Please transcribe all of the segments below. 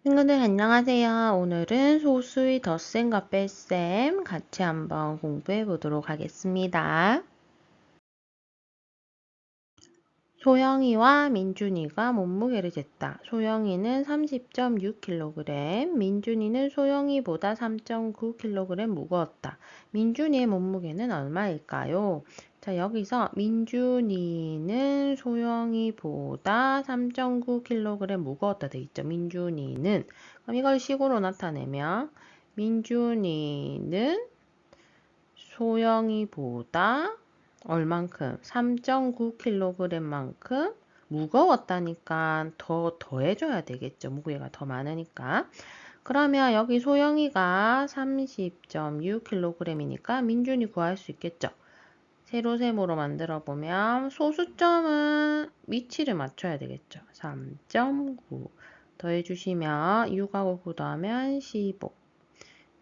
친구들 안녕하세요. 오늘은 소수의 덧셈과 뺄셈 같이 한번 공부해 보도록 하겠습니다. 소영이와 민준이가 몸무게를 쟀다. 소영이는 30.6kg, 민준이는 소영이보다 3.9kg 무거웠다. 민준이의 몸무게는 얼마일까요? 자, 여기서 민준이는 소영이보다 3.9kg 무거웠다 돼 있죠. 민준이는. 그럼 이걸 식으로 나타내면 민준이는 소영이보다 얼만큼? 3.9kg만큼 무거웠다니까 더해줘야 되겠죠. 무게가 더 많으니까. 그러면 여기 소영이가 30.6kg이니까 민준이 구할 수 있겠죠. 세로세모로 만들어 보면 소수점은 위치를 맞춰야 되겠죠. 3.9 더해주시면 6하고 9 더하면 15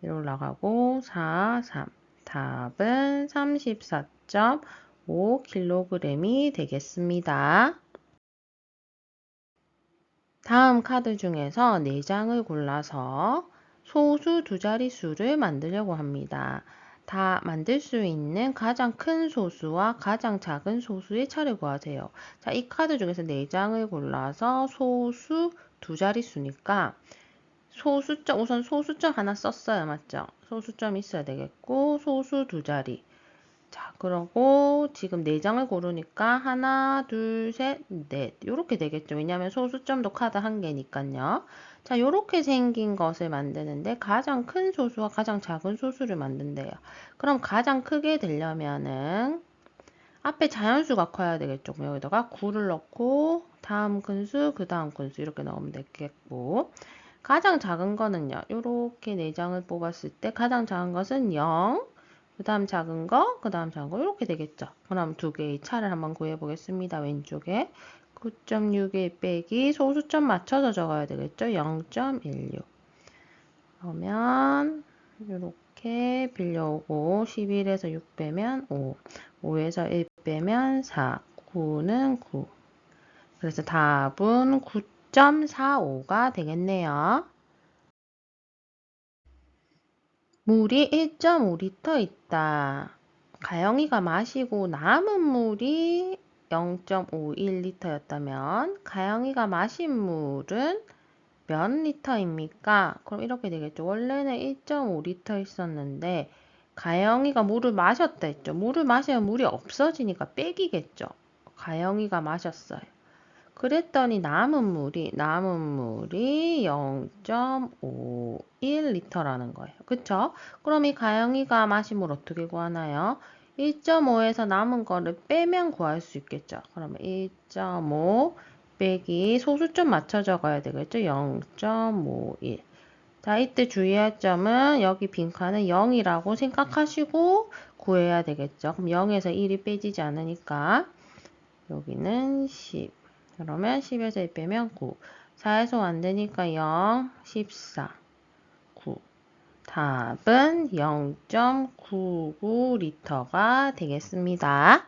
위로 올라가고 4, 3 답은 34.5kg이 되겠습니다. 다음 카드 중에서 4장을 골라서 소수 두 자릿수를 만들려고 합니다. 다 만들 수 있는 가장 큰 소수와 가장 작은 소수의 차를 구하세요. 자, 이 카드 중에서 4장을 골라서 소수 두 자릿수니까 소수점, 우선 소수점 하나 썼어요. 맞죠? 소수점 있어야 되겠고, 소수 두 자리. 자, 그러고 지금 4장을 고르니까 하나, 둘, 셋, 넷. 요렇게 되겠죠. 왜냐하면 소수점도 카드 한 개니까요. 자, 요렇게 생긴 것을 만드는데 가장 큰 소수와 가장 작은 소수를 만든대요. 그럼 가장 크게 되려면은 앞에 자연수가 커야 되겠죠. 그럼 여기다가 9를 넣고 다음 큰수, 그 다음 큰수 이렇게 넣으면 되겠고, 가장 작은 거는요. 이렇게 4장을 뽑았을 때 가장 작은 것은 0, 그 다음 작은 거, 그 다음 작은 거 이렇게 되겠죠. 그럼 두 개의 차를 한번 구해보겠습니다. 왼쪽에 9.61 빼기 소수점 맞춰서 적어야 되겠죠. 0.16 그러면 이렇게 빌려오고 11에서 6 빼면 5, 5에서 1 빼면 4, 9는 9. 그래서 답은 9.45가 되겠네요. 물이 1.5리터 있다. 가영이가 마시고 남은 물이 0.51리터였다면 가영이가 마신 물은 몇 리터입니까? 그럼 이렇게 되겠죠. 원래는 1.5리터 있었는데 가영이가 물을 마셨다 했죠. 물을 마시면 물이 없어지니까 빼기겠죠. 가영이가 마셨어요. 그랬더니 남은 물이 0.51리터라는 거예요. 그쵸? 그럼 이 가영이가 마신 물 어떻게 구하나요? 1.5에서 남은 거를 빼면 구할 수 있겠죠. 그러면 1.5 빼기 소수점 맞춰 적어야 되겠죠. 0.51. 자, 이때 주의할 점은 여기 빈칸은 0이라고 생각하시고 구해야 되겠죠. 그럼 0에서 1이 빼지지 않으니까 여기는 10. 그러면 10에서 1 빼면 9. 4에서 안 되니까 0, 14, 9. 답은 0.99리터가 되겠습니다.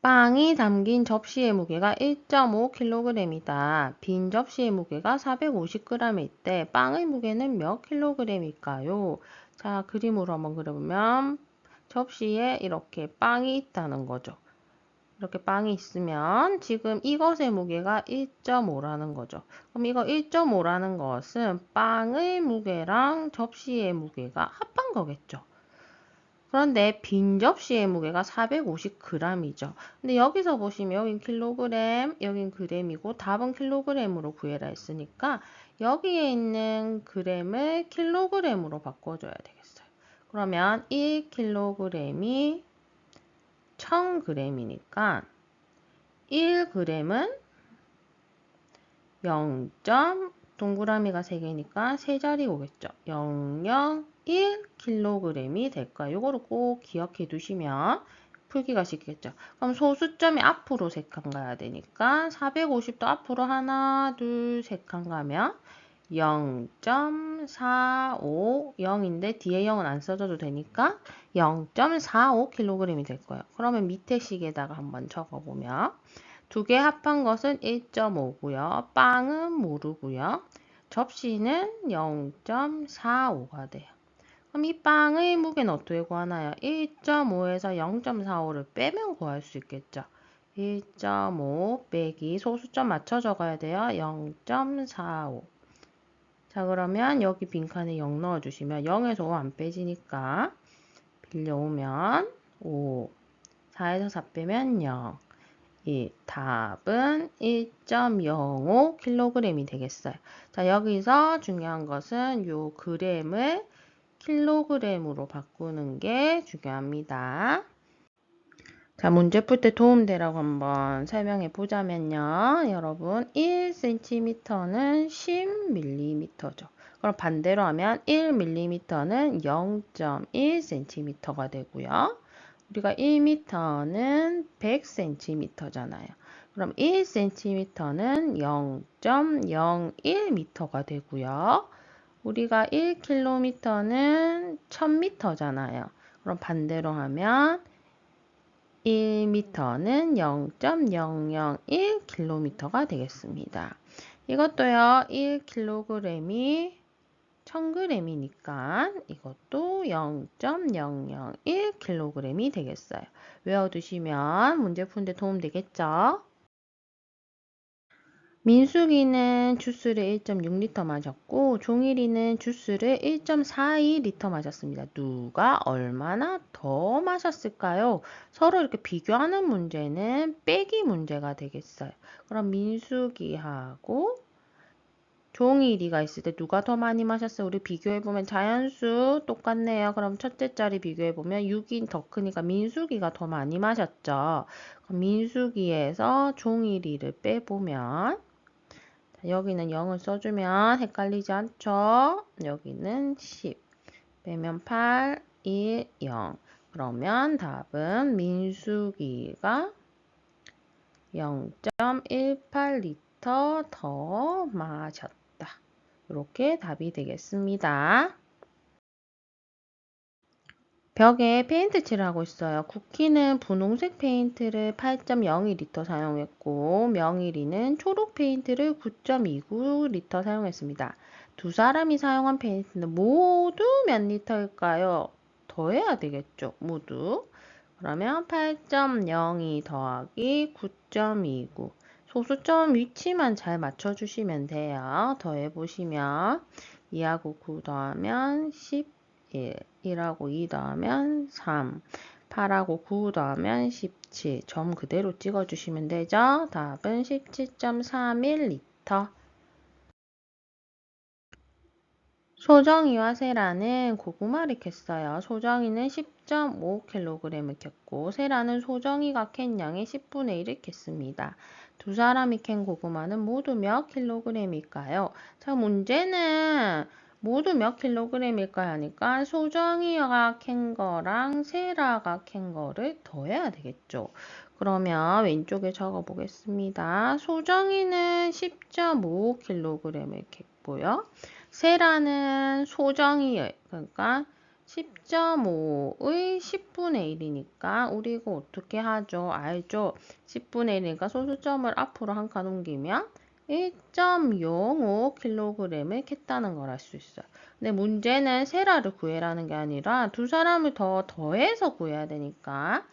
빵이 담긴 접시의 무게가 1.5kg이다. 빈 접시의 무게가 450g일 때 빵의 무게는 몇 kg일까요? 자, 그림으로 한번 그려보면 접시에 이렇게 빵이 있다는 거죠. 이렇게 빵이 있으면 지금 이것의 무게가 1.5라는 거죠. 그럼 이거 1.5라는 것은 빵의 무게랑 접시의 무게가 합한 거겠죠. 그런데 빈 접시의 무게가 450g이죠. 근데 여기서 보시면 여긴 킬로그램, 여긴 그램이고 답은 킬로그램으로 구해라 했으니까 여기에 있는 그램을 킬로그램으로 바꿔줘야 되겠어요. 그러면 1kg이 1000g이니까 1g은 0. 동그라미가 3개니까 3자리 오겠죠. 001kg이 될 거예요. 이거를 꼭 기억해 두시면 풀기가 쉽겠죠. 그럼 소수점이 앞으로 3칸 가야 되니까 450도 앞으로 하나, 둘, 3칸 가면 0.45, 0인데 뒤에 0은 안 써줘도 되니까 0.45kg이 될 거예요. 그러면 밑에 식에다가 한번 적어보면 두 개 합한 것은 1.5고요. 빵은 모르고요. 접시는 0.45가 돼요. 그럼 이 빵의 무게는 어떻게 구하나요? 1.5에서 0.45를 빼면 구할 수 있겠죠. 1.5 빼기 소수점 맞춰 적어야 돼요. 0.45. 자, 그러면 여기 빈칸에 0 넣어주시면 0에서 5 안 빼지니까 빌려오면 5. 4에서 4 빼면 0. 이 답은 1.05kg이 되겠어요. 자, 여기서 중요한 것은 요 그램을 킬로그램으로 바꾸는 게 중요합니다. 자, 문제 풀 때 도움되라고 한번 설명해 보자면요. 여러분, 1cm는 10mm죠. 그럼 반대로 하면 1mm는 0.1cm가 되고요. 우리가 1m는 100cm잖아요. 그럼 1cm는 0.01m가 되고요. 우리가 1km는 1000m잖아요. 그럼 반대로 하면 1m는 0.001km가 되겠습니다. 이것도요, 1kg이 1000g이니까 이것도 0.001kg이 되겠어요. 외워두시면 문제 푸는데 도움 되겠죠? 민숙이는 주스를 1.6L 마셨고 종일이는 주스를 1.42L 마셨습니다. 누가 얼마나 더 마셨을까요? 서로 이렇게 비교하는 문제는 빼기 문제가 되겠어요. 그럼 민숙이하고 종일이가 있을 때 누가 더 많이 마셨어요? 우리 비교해보면 자연수 똑같네요. 그럼 첫째 자리 비교해보면 6이 더 크니까 민숙이가 더 많이 마셨죠. 그럼 민숙이에서 종일이를 빼보면 여기는 0을 써주면 헷갈리지 않죠? 여기는 10. 빼면 8, 1, 0. 그러면 답은 민숙이가 0.18L 더 마셨다. 이렇게 답이 되겠습니다. 벽에 페인트 칠을 하고 있어요. 쿠키는 분홍색 페인트를 8.02L 사용했고 명일이는 초록 페인트를 9.29L 사용했습니다. 두 사람이 사용한 페인트는 모두 몇 리터일까요? 더해야 되겠죠. 모두. 그러면 8.02 더하기 9.29. 소수점 위치만 잘 맞춰주시면 돼요. 더해보시면 2하고 9 더하면 10. 1하고 2 더하면 3, 8하고 9 더하면 17. 점 그대로 찍어주시면 되죠. 답은 17.31L. 소정이와 세라는 고구마를 캤어요. 소정이는 10.5kg을 캤고 세라는 소정이가 캔 양의 10분의 1을 캤습니다. 두 사람이 캔 고구마는 모두 몇 킬로그램일까요? 자, 문제는 모두 몇 킬로그램일까요? 하니까 소정이가 캔 거랑 세라가 캔 거를 더해야 되겠죠. 그러면 왼쪽에 적어 보겠습니다. 소정이는 10.5kg을 캤고요. 세라는 소정이에요. 그러니까 10.5의 10분의 1이니까 우리 이거 어떻게 하죠? 알죠? 10분의 1이니까 소수점을 앞으로 한 칸 옮기면 1.05kg을 캤다는 걸 알 수 있어요. 근데 문제는 세라를 구해라는 게 아니라 두 사람을 더 더해서 구해야 되니까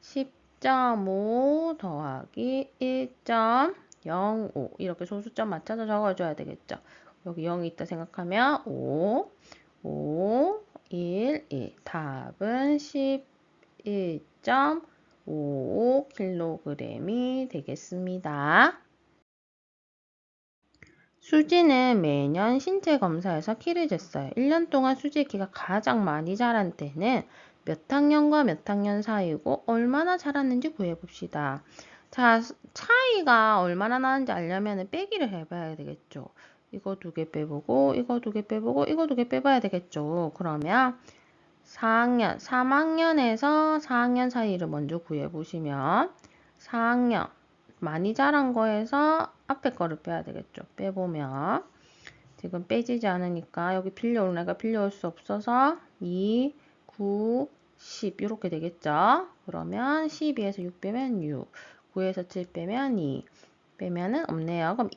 10.5 더하기 1.05 이렇게 소수점 맞춰서 적어줘야 되겠죠. 여기 0이 있다 생각하면 5, 5, 1, 1. 답은 11.55kg이 되겠습니다. 수지는 매년 신체 검사에서 키를 쟀어요. 1년 동안 수지의 키가 가장 많이 자란 때는 몇 학년과 몇 학년 사이고 얼마나 자랐는지 구해봅시다. 자, 차이가 얼마나 나는지 알려면 빼기를 해봐야 되겠죠. 이거 두 개 빼보고 이거 두 개 빼보고 이거 두 개 빼봐야 되겠죠. 그러면 4학년, 3학년에서 4학년 사이를 먼저 구해보시면 4학년 많이 자란 거에서 앞에 거를 빼야 되겠죠. 빼보면 지금 빼지지 않으니까 여기 빌려올 애가 빌려올 수 없어서 2, 9, 10 이렇게 되겠죠. 그러면 12에서 6 빼면 6, 9에서 7 빼면 2. 빼면은 없네요. 그럼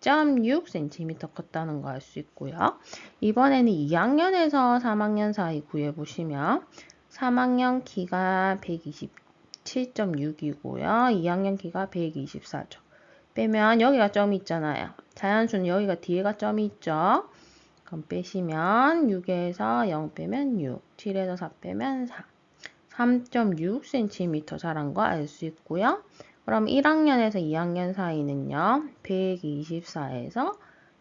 2.6cm 컸다는 거 알 수 있고요. 이번에는 2학년에서 3학년 사이 구해보시면 3학년 키가 127.6이고요. 2학년 키가 124죠. 빼면 여기가 점이 있잖아요. 자연수는 여기가 뒤에가 점이 있죠. 그럼 빼시면 6에서 0 빼면 6, 7에서 4 빼면 4. 3.6cm 자란 거 알 수 있고요. 그럼 1학년에서 2학년 사이는요. 124에서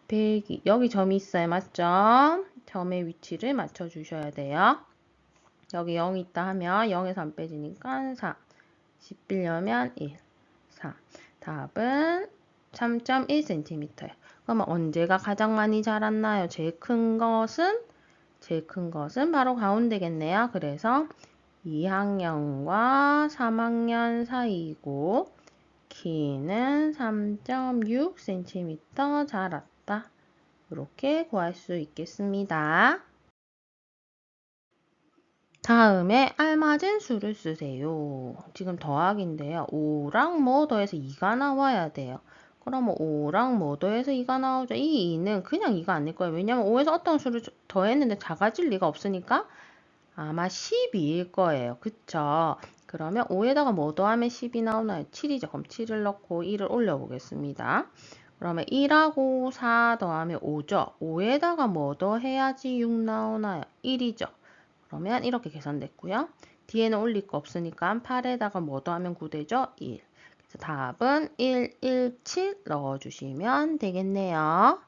102, 여기 점이 있어요. 맞죠? 점의 위치를 맞춰주셔야 돼요. 여기 0이 있다 하면 0에서 안 빼지니까 4. 10 빼려면 1, 4. 답은 3.1cm예요. 그러면 언제가 가장 많이 자랐나요? 제일 큰 것은 바로 가운데겠네요. 그래서 2학년과 3학년 사이고 키는 3.6cm 자랐다. 이렇게 구할 수 있겠습니다. 다음에 알맞은 수를 쓰세요. 지금 더하기인데요. 5랑 뭐 더해서 2가 나와야 돼요. 그러면 5랑 뭐 더해서 2가 나오죠. 이 2는 그냥 2가 아닐 거예요. 왜냐면 5에서 어떤 수를 더했는데 작아질 리가 없으니까 아마 12일 거예요. 그쵸? 그러면 5에다가 뭐 더하면 10이 나오나요? 7이죠. 그럼 7을 넣고 1을 올려보겠습니다. 그러면 1하고 4 더하면 5죠. 5에다가 뭐 더해야지 6 나오나요? 1이죠. 그러면 이렇게 계산됐고요. 뒤에는 올릴 거 없으니까 8에다가 뭐 더하면 9 되죠? 1. 그래서 답은 1, 1, 7 넣어주시면 되겠네요.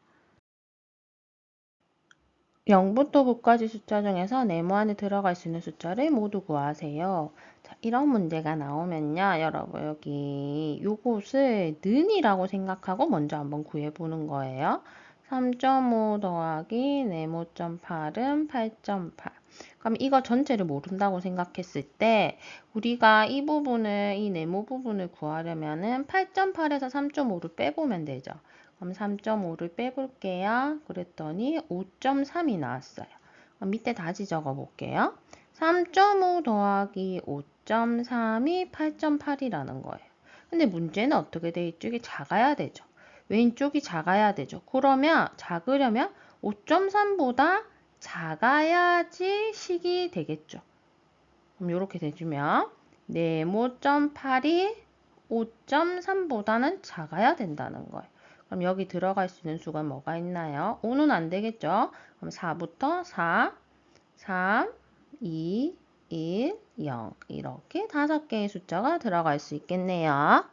0부터 9까지 숫자 중에서 네모 안에 들어갈 수 있는 숫자를 모두 구하세요. 자, 이런 문제가 나오면요. 여러분 여기 요것을 는이라고 생각하고 먼저 한번 구해보는 거예요. 3.5 더하기 네모점 8은 8.8. 그럼 이거 전체를 모른다고 생각했을 때 우리가 이 부분을, 이 네모 부분을 구하려면은 8.8에서 3.5를 빼보면 되죠. 그럼 3.5를 빼볼게요. 그랬더니 5.3이 나왔어요. 그럼 밑에 다시 적어볼게요. 3.5 더하기 5.3이 8.8이라는 거예요. 근데 문제는 어떻게 돼 있죠? 이게 작아야 되죠. 왼쪽이 작아야 되죠. 그러면 작으려면 5.3보다 작아야지 식이 되겠죠. 그럼 이렇게 되주면 네모.8이 5.3보다는 작아야 된다는 거예요. 그럼 여기 들어갈 수 있는 수가 뭐가 있나요? 5는 안 되겠죠? 그럼 4부터 4, 3, 2, 1, 0 이렇게 5개의 숫자가 들어갈 수 있겠네요.